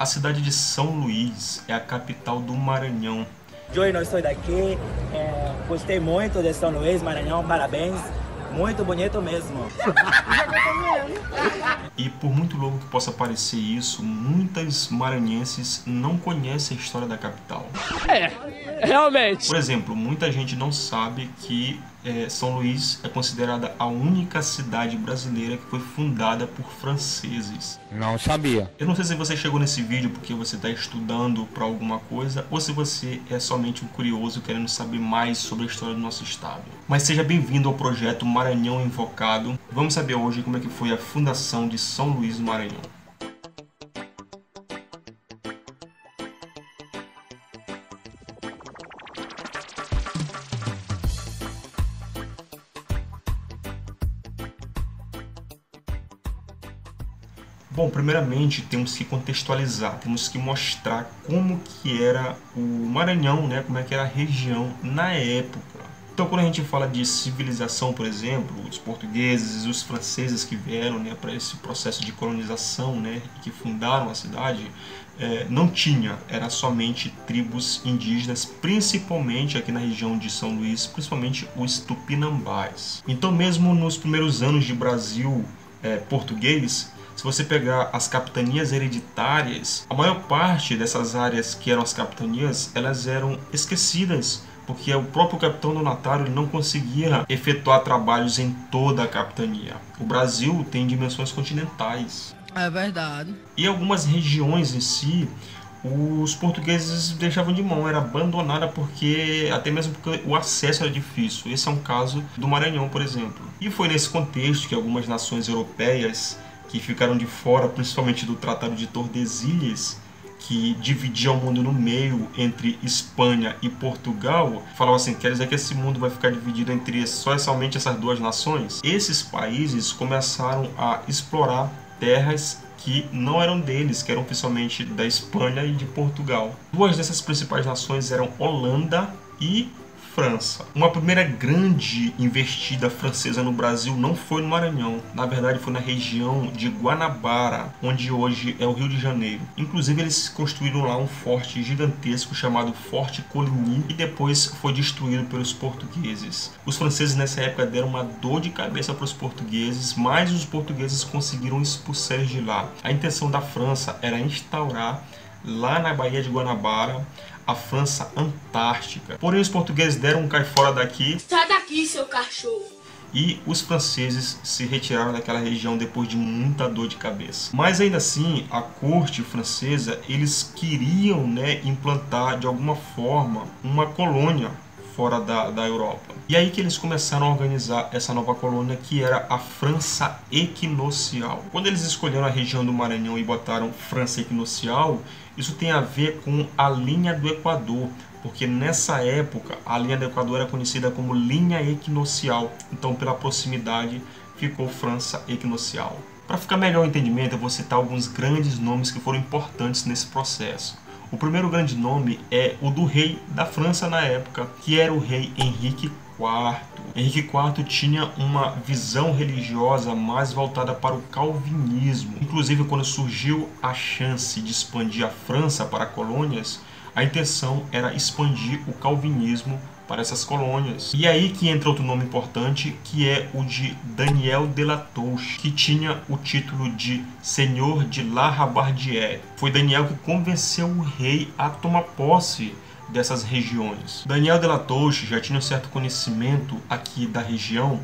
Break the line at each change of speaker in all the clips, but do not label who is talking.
A cidade de São Luís é a capital do Maranhão.
Eu não sou daqui, gostei muito de São Luís, Maranhão, parabéns, muito bonito mesmo.
E por muito louco que possa parecer isso, muitas maranhenses não conhecem a história da capital.
Realmente.
Por exemplo, muita gente não sabe que São Luís é considerada a única cidade brasileira que foi fundada por franceses.
Não sabia.
Eu não sei se você chegou nesse vídeo porque você está estudando para alguma coisa ou se você é somente um curioso querendo saber mais sobre a história do nosso estado. Mas seja bem-vindo ao projeto Maranhão Invocado. Vamos saber hoje como é que foi a fundação de São Luís do Maranhão. Bom, primeiramente temos que contextualizar, temos que mostrar como que era o Maranhão, né? Como é que era a região na época. Então, quando a gente fala de civilização, por exemplo, os portugueses, os franceses que vieram, né, para esse processo de colonização, né, que fundaram a cidade, não tinha, era somente tribos indígenas, principalmente aqui na região de São Luís, principalmente os tupinambás. Então, mesmo nos primeiros anos de Brasil português, se você pegar as capitanias hereditárias, a maior parte dessas áreas que eram as capitanias, elas eram esquecidas, porque o próprio capitão donatário não conseguia efetuar trabalhos em toda a capitania. O Brasil tem dimensões continentais.
É verdade.
E algumas regiões em si, os portugueses deixavam de mão, era abandonada até mesmo porque o acesso era difícil. Esse é um caso do Maranhão, por exemplo. E foi nesse contexto que algumas nações europeias que ficaram de fora, principalmente do Tratado de Tordesilhas, que dividia o mundo no meio entre Espanha e Portugal, falavam assim, quer dizer que esse mundo vai ficar dividido entre somente essas duas nações? Esses países começaram a explorar terras que não eram deles, que eram oficialmente da Espanha e de Portugal. Duas dessas principais nações eram Holanda e França. Uma primeira grande investida francesa no Brasil não foi no Maranhão, na verdade foi na região de Guanabara, onde hoje é o Rio de Janeiro. Inclusive eles construíram lá um forte gigantesco chamado Forte Coligny e depois foi destruído pelos portugueses. Os franceses nessa época deram uma dor de cabeça para os portugueses, mas os portugueses conseguiram expulsar eles de lá. A intenção da França era instaurar lá na Baía de Guanabara a França Antártica. Porém, os portugueses deram um cai fora daqui.
Sai daqui, seu cachorro!
E os franceses se retiraram daquela região depois de muita dor de cabeça. Mas ainda assim, a corte francesa, eles queriam, né, implantar de alguma forma uma colônia fora da Europa. E aí que eles começaram a organizar essa nova colônia, que era a França Equinocial. Quando eles escolheram a região do Maranhão e botaram França Equinocial, isso tem a ver com a linha do Equador, porque nessa época a linha do Equador era conhecida como linha equinocial, então pela proximidade ficou França Equinocial. Para ficar melhor o entendimento, eu vou citar alguns grandes nomes que foram importantes nesse processo. O primeiro grande nome é o do rei da França na época, que era o rei Henrique IV. Henrique IV tinha uma visão religiosa mais voltada para o calvinismo. Inclusive, quando surgiu a chance de expandir a França para colônias, a intenção era expandir o calvinismo para essas colônias. E aí que entra outro nome importante, que é o de Daniel de la Touche, que tinha o título de Senhor de La Rabardière. Foi Daniel que convenceu o rei a tomar posse dessas regiões. Daniel de la Touche já tinha um certo conhecimento aqui da região,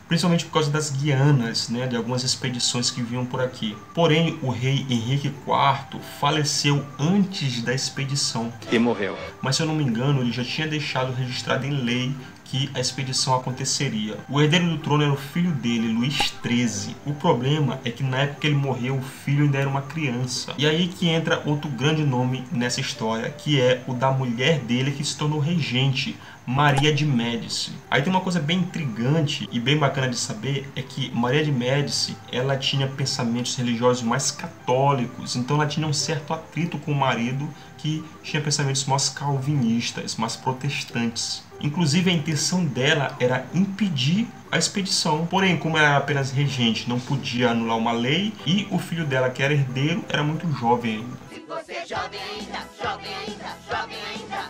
principalmente por causa das Guianas, né, de algumas expedições que vinham por aqui. Porém, o rei Henrique IV faleceu antes da expedição.
E morreu.
Mas, se eu não me engano, ele já tinha deixado registrado em lei que a expedição aconteceria. O herdeiro do trono era o filho dele, Luís XIII. O problema é que na época que ele morreu, o filho ainda era uma criança. E aí que entra outro grande nome nessa história, que é o da mulher dele que se tornou regente, Maria de Médici. Aí tem uma coisa bem intrigante e bem bacana de saber, é que Maria de Médici, ela tinha pensamentos religiosos mais católicos, então ela tinha um certo atrito com o marido, que tinha pensamentos mais calvinistas, mais protestantes. Inclusive a intenção dela era impedir a expedição. Porém, como ela era apenas regente, não podia anular uma lei, e o filho dela, que era herdeiro, era muito jovem ainda.
Se você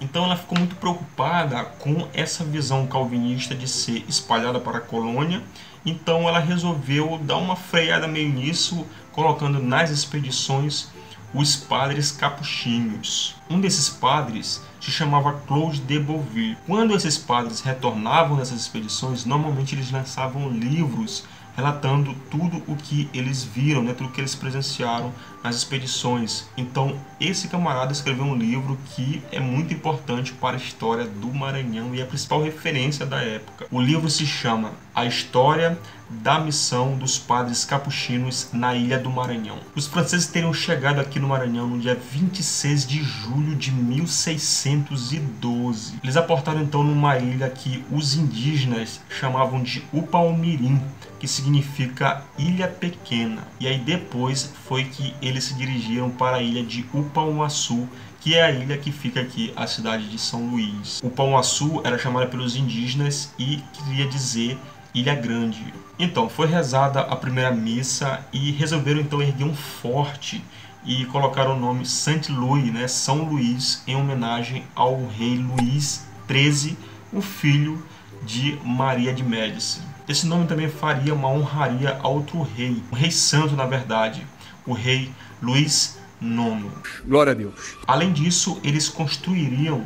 Então ela ficou muito preocupada com essa visão calvinista de ser espalhada para a colônia. Então ela resolveu dar uma freada meio nisso, colocando nas expedições os padres capuchinhos. Um desses padres se chamava Claude de Beauvais. Quando esses padres retornavam dessas expedições, normalmente eles lançavam livros relatando tudo o que eles viram, né, tudo o que eles presenciaram nas expedições. Então esse camarada escreveu um livro que é muito importante para a história do Maranhão e é a principal referência da época. O livro se chama A História da Missão dos Padres Capuchinos na Ilha do Maranhão. Os franceses teriam chegado aqui no Maranhão no dia 26 de julho de 1612. Eles aportaram então numa ilha que os indígenas chamavam de Upaumirim, que significa Ilha Pequena. E aí depois foi que eles se dirigiram para a ilha de Upauaçu, que é a ilha que fica aqui, a cidade de São Luís. Upauaçu era chamada pelos indígenas e queria dizer Ilha Grande. Então foi rezada a primeira missa e resolveram então erguer um forte e colocaram o nome Saint-Louis, né, São Luís, em homenagem ao rei Luís XIII, o filho de Maria de Médici. Esse nome também faria uma honraria a outro rei, um rei santo na verdade, o rei Luís IX.
Glória a Deus.
Além disso, eles construiriam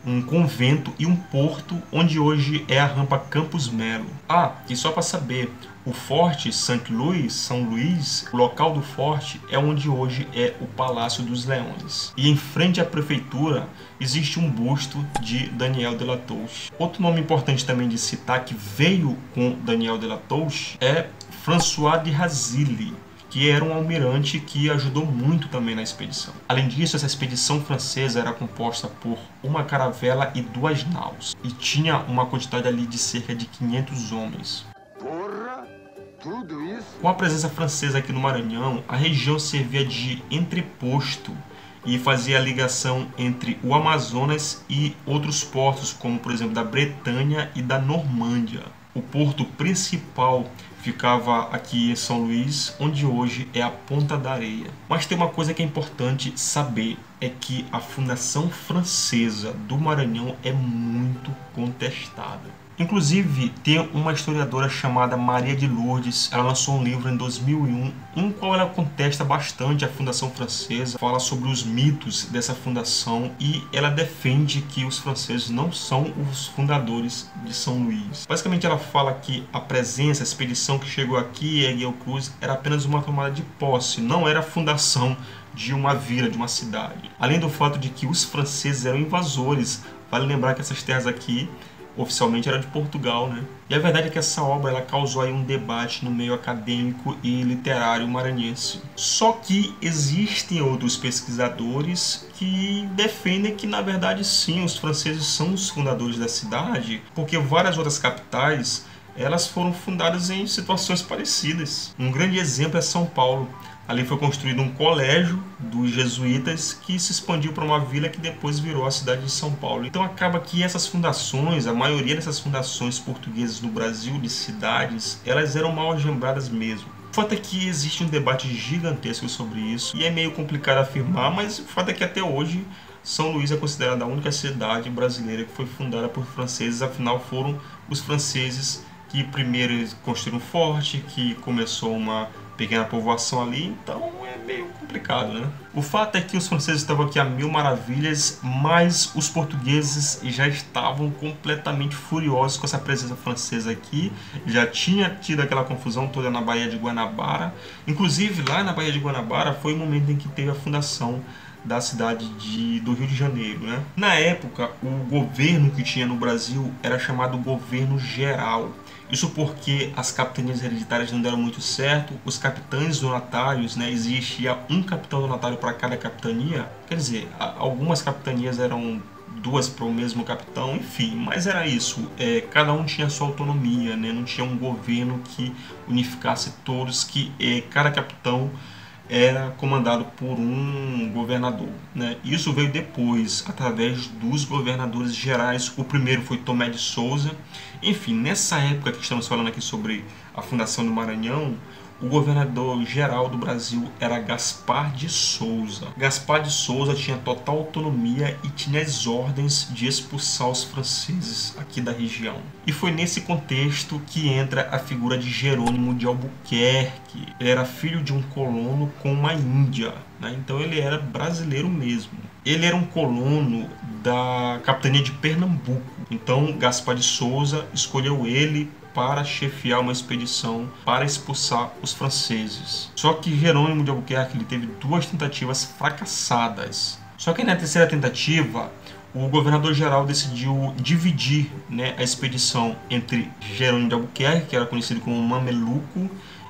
um convento e um porto onde hoje é a rampa Campos Melo. Ah, e só para saber, o forte Saint-Louis, São Luís, o local do forte é onde hoje é o Palácio dos Leões. E em frente à prefeitura existe um busto de Daniel de la Touche. Outro nome importante também de citar que veio com Daniel de la Touche é François de Razilly, que era um almirante que ajudou muito também na expedição. Além disso, essa expedição francesa era composta por uma caravela e 2 naus, e tinha uma quantidade ali de cerca de 500 homens.
Porra, tudo isso?
Com a presença francesa aqui no Maranhão, a região servia de entreposto e fazia a ligação entre o Amazonas e outros portos, como por exemplo da Bretanha e da Normândia. O porto principal ficava aqui em São Luís, onde hoje é a Ponta da Areia. Mas tem uma coisa que é importante saber, é que a fundação francesa do Maranhão é muito contestada. Inclusive, tem uma historiadora chamada Maria de Lourdes, ela lançou um livro em 2001, em qual ela contesta bastante a fundação francesa, fala sobre os mitos dessa fundação e ela defende que os franceses não são os fundadores de São Luís. Basicamente, ela fala que a presença, a expedição que chegou aqui, ergueu cruz, era apenas uma tomada de posse, não era a fundação de uma vila, de uma cidade. Além do fato de que os franceses eram invasores, vale lembrar que essas terras aqui oficialmente era de Portugal, né? E a verdade é que essa obra ela causou aí um debate no meio acadêmico e literário maranhense. Só que existem outros pesquisadores que defendem que, na verdade, sim, os franceses são os fundadores da cidade, porque várias outras capitais elas foram fundadas em situações parecidas. Um grande exemplo é São Paulo. Ali foi construído um colégio dos jesuítas que se expandiu para uma vila que depois virou a cidade de São Paulo. Então acaba que essas fundações, a maioria dessas fundações portuguesas no Brasil de cidades, elas eram mal algembradas mesmo. O fato é que existe um debate gigantesco sobre isso e é meio complicado afirmar, mas o fato é que até hoje São Luís é considerada a única cidade brasileira que foi fundada por franceses, afinal foram os franceses que primeiro construíram um forte, que começou uma pequena povoação ali, então é meio complicado, né? O fato é que os franceses estavam aqui a mil maravilhas, mas os portugueses já estavam completamente furiosos com essa presença francesa aqui, já tinha tido aquela confusão toda na Baía de Guanabara, inclusive lá na Baía de Guanabara foi o momento em que teve a fundação da cidade do Rio de Janeiro, né? Na época, o governo que tinha no Brasil era chamado Governo Geral. Isso porque as capitanias hereditárias não deram muito certo, os capitães donatários, né, existia um capitão donatário para cada capitania, quer dizer, algumas capitanias eram 2 para o mesmo capitão, enfim, mas era isso, cada um tinha sua autonomia, né, não tinha um governo que unificasse todos, que cada capitão era comandado por um governador, né? Isso veio depois, através dos governadores gerais. O primeiro foi Tomé de Souza. Enfim, nessa época que estamos falando aqui sobre a fundação do Maranhão, o governador geral do Brasil era Gaspar de Souza. Gaspar de Souza tinha total autonomia e tinha as ordens de expulsar os franceses aqui da região. E foi nesse contexto que entra a figura de Jerônimo de Albuquerque. Ele era filho de um colono com uma índia, né? Então ele era brasileiro mesmo. Ele era um colono da capitania de Pernambuco. Então Gaspar de Souza escolheu ele para chefiar uma expedição para expulsar os franceses. Só que Jerônimo de Albuquerque ele teve 2 tentativas fracassadas. Só que na terceira tentativa, o governador-geral decidiu dividir, né, a expedição entre Jerônimo de Albuquerque, que era conhecido como Mameluco,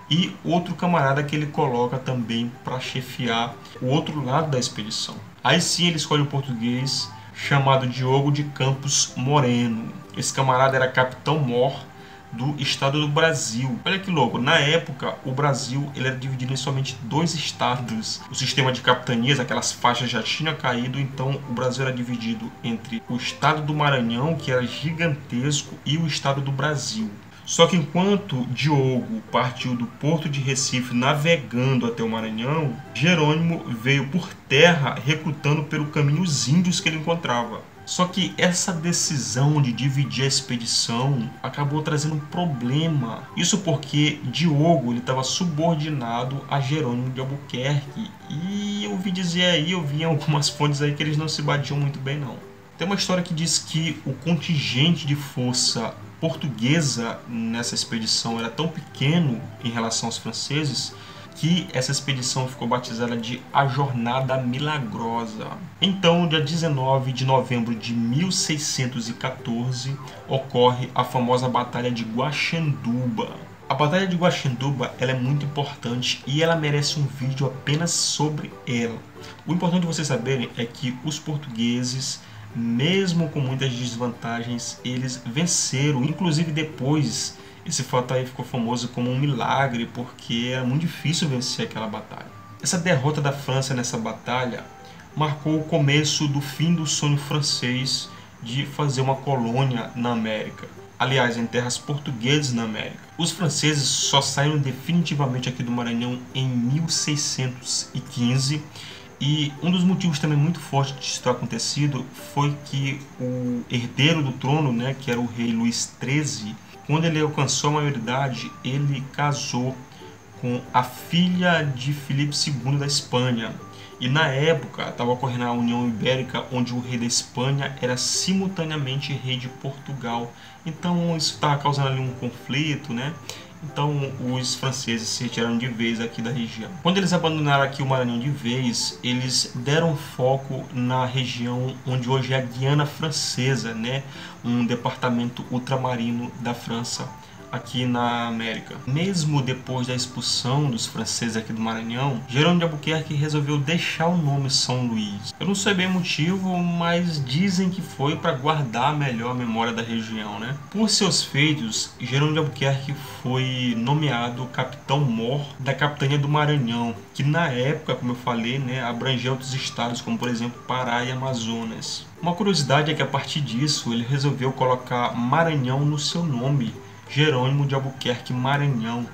e outro camarada que ele coloca também para chefiar o outro lado da expedição. Aí sim ele escolhe um português chamado Diogo de Campos Moreno. Esse camarada era capitão-mor do estado do Brasil. Olha que louco, na época o Brasil ele era dividido em somente 2 estados. O sistema de capitanias, aquelas faixas já tinha caído, então o Brasil era dividido entre o estado do Maranhão, que era gigantesco, e o estado do Brasil. Só que enquanto Diogo partiu do porto de Recife navegando até o Maranhão, Jerônimo veio por terra recrutando pelo caminho os índios que ele encontrava. Só que essa decisão de dividir a expedição acabou trazendo um problema. Isso porque Diogo estava subordinado a Jerônimo de Albuquerque. E eu ouvi dizer aí, eu vi em algumas fontes aí que eles não se batiam muito bem não. Tem uma história que diz que o contingente de força portuguesa nessa expedição era tão pequeno em relação aos franceses que essa expedição ficou batizada de A Jornada Milagrosa. Então, no dia 19 de novembro de 1614, ocorre a famosa Batalha de Guaxenduba. A Batalha de Guaxenduba ela é muito importante e ela merece um vídeo apenas sobre ela. O importante de vocês saberem é que os portugueses, mesmo com muitas desvantagens, eles venceram. Inclusive depois, esse fato aí ficou famoso como um milagre, porque era muito difícil vencer aquela batalha. Essa derrota da França nessa batalha marcou o começo do fim do sonho francês de fazer uma colônia na América. Aliás, em terras portuguesas na América. Os franceses só saíram definitivamente aqui do Maranhão em 1615. E um dos motivos também muito fortes disso ter acontecido foi que o herdeiro do trono, né, que era o rei Luís XIII, quando ele alcançou a maioridade, ele casou com a filha de Filipe II da Espanha. E na época estava ocorrendo a União Ibérica, onde o rei da Espanha era simultaneamente rei de Portugal. Então isso estava causando ali um conflito, né? Então os franceses se retiraram de vez aqui da região. Quando eles abandonaram aqui o Maranhão de vez, eles deram foco na região onde hoje é a Guiana Francesa, né? Um departamento ultramarino da França aqui na América. Mesmo depois da expulsão dos franceses aqui do Maranhão, Jerônimo de Albuquerque resolveu deixar o nome São Luís. Eu não sei bem o motivo, mas dizem que foi para guardar melhor a memória da região, né? Por seus feitos, Jerônimo de Albuquerque foi nomeado capitão-mor da capitania do Maranhão, que na época, como eu falei, né, abrangia outros estados, como por exemplo Pará e Amazonas. Uma curiosidade é que a partir disso ele resolveu colocar Maranhão no seu nome, Jerônimo de Albuquerque Maranhão.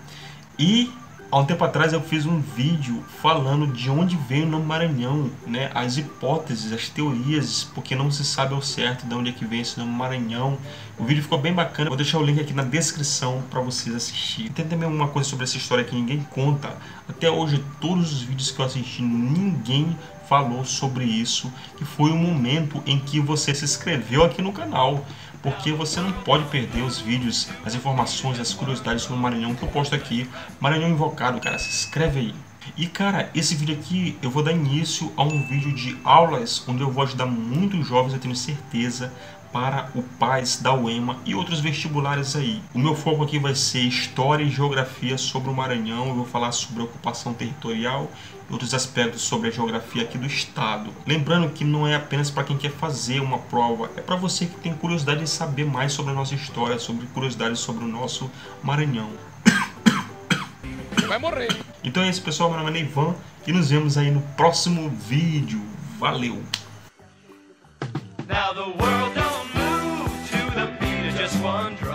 E há um tempo atrás eu fiz um vídeo falando de onde veio o nome Maranhão, né? As hipóteses, as teorias, porque não se sabe ao certo de onde é que vem esse nome Maranhão. O vídeo ficou bem bacana, vou deixar o link aqui na descrição para vocês assistirem. Tem também uma coisa sobre essa história que ninguém conta. Até hoje, todos os vídeos que eu assisti, ninguém falou sobre isso, que foi o momento em que você se inscreveu aqui no canal. Porque você não pode perder os vídeos, as informações, as curiosidades sobre o Maranhão que eu posto aqui. Maranhão Invocado, cara, se inscreve aí. E cara, esse vídeo aqui eu vou dar início a um vídeo de aulas, onde eu vou ajudar muitos jovens, eu tenho certeza, para o PAS da UEMA e outros vestibulares aí. O meu foco aqui vai ser História e Geografia sobre o Maranhão. Eu vou falar sobre a ocupação territorial e outros aspectos sobre a geografia aqui do estado. Lembrando que não é apenas para quem quer fazer uma prova, é para você que tem curiosidade em saber mais sobre a nossa história, sobre curiosidades sobre o nosso Maranhão.
Vai morrer.
Então é isso, pessoal, meu nome é Neivan e nos vemos aí no próximo vídeo. Valeu!
Now the world don't move to the beat of just one drum.